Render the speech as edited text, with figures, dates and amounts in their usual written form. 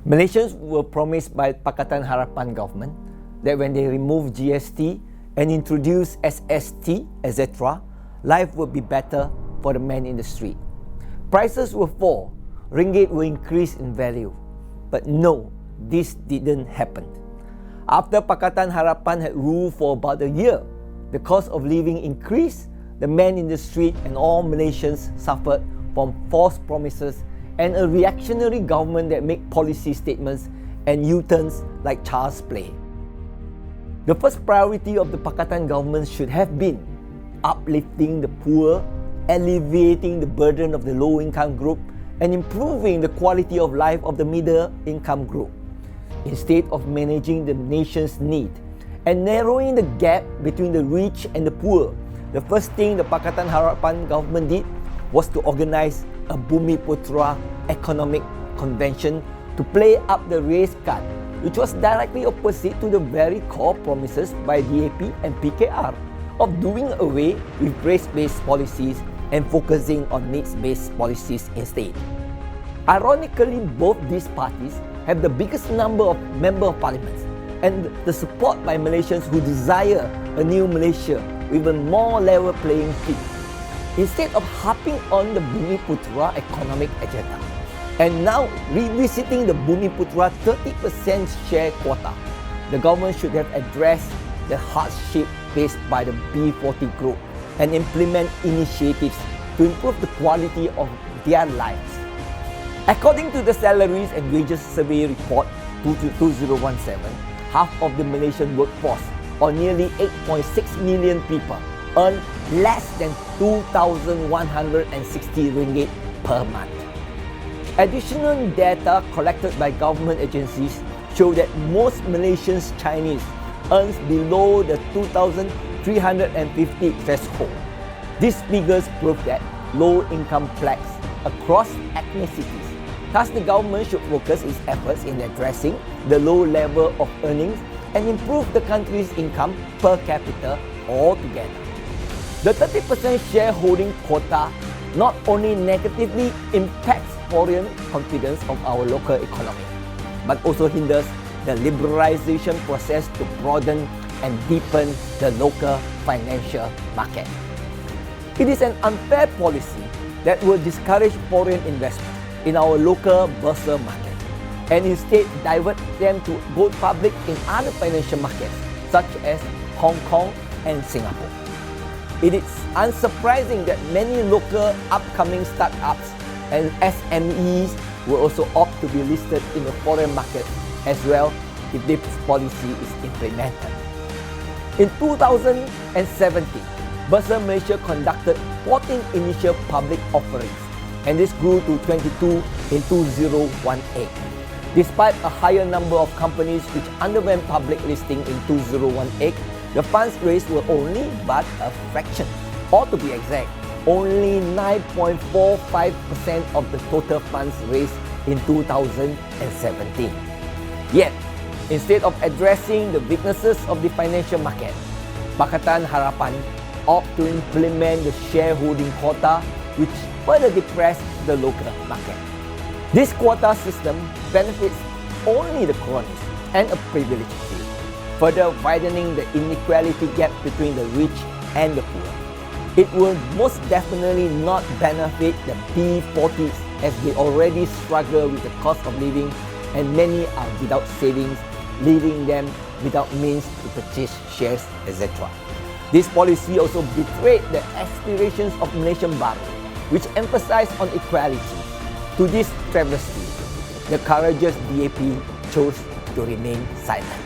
Malaysians were promised by Pakatan Harapan government that when they remove GST and introduce SST, etc., life would be better for the man in the street. Prices will fall, ringgit will increase in value. But no, this didn't happen. After Pakatan Harapan had ruled for about a year, the cost of living increased, the man in the street and all Malaysians suffered from false promises and a reactionary government that made policy statements and U-turns like child's play. The first priority of the Pakatan government should have been uplifting the poor, alleviating the burden of the low-income group, and improving the quality of life of the middle-income group. Instead of managing the nation's need and narrowing the gap between the rich and the poor, the first thing the Pakatan Harapan government did was to organize a Bumiputra economic convention to play up the race card, which was directly opposite to the very core promises by DAP and PKR of doing away with race-based policies and focusing on needs-based policies instead. Ironically, both these parties have the biggest number of member of parliaments and the support by Malaysians who desire a new Malaysia with a more level playing field. Instead of harping on the Bumiputra economic agenda and now revisiting the Bumiputra 30% share quota, the government should have addressed the hardship faced by the B40 group and implement initiatives to improve the quality of their lives. According to the Salaries and Wages Survey Report 2017, half of the Malaysian workforce, or nearly 8.6 million people, earn less than 2,160 ringgit per month. Additional data collected by government agencies show that most Malaysian Chinese earns below the 2,350 threshold. These figures prove that low-income plagues across ethnicities. Thus, the government should focus its efforts in addressing the low level of earnings and improve the country's income per capita altogether. The 30% shareholding quota not only negatively impacts foreign confidence of our local economy, but also hinders the liberalization process to broaden and deepen the local financial market. It is an unfair policy that will discourage foreign investment in our local bursa market and instead divert them to go public in other financial markets such as Hong Kong and Singapore. It is unsurprising that many local upcoming startups and SMEs will also opt to be listed in the foreign market as well if this policy is implemented. In 2017, Bursa Malaysia conducted 14 initial public offerings, and this grew to 22 in 2018. Despite a higher number of companies which underwent public listing in 2018, the funds raised were only but a fraction, or to be exact, only 9.45% of the total funds raised in 2017. Yet, instead of addressing the weaknesses of the financial market, Pakatan Harapan opt to implement the shareholding quota, which further depressed the local market. This quota system benefits only the cronies and a privileged few, further widening the inequality gap between the rich and the poor. It will most definitely not benefit the B40s as they already struggle with the cost of living and many are without savings, leaving them without means to purchase shares, etc. This policy also betrayed the aspirations of Malaysian Baru, which emphasized on equality. To this travesty, the courageous DAP chose to remain silent.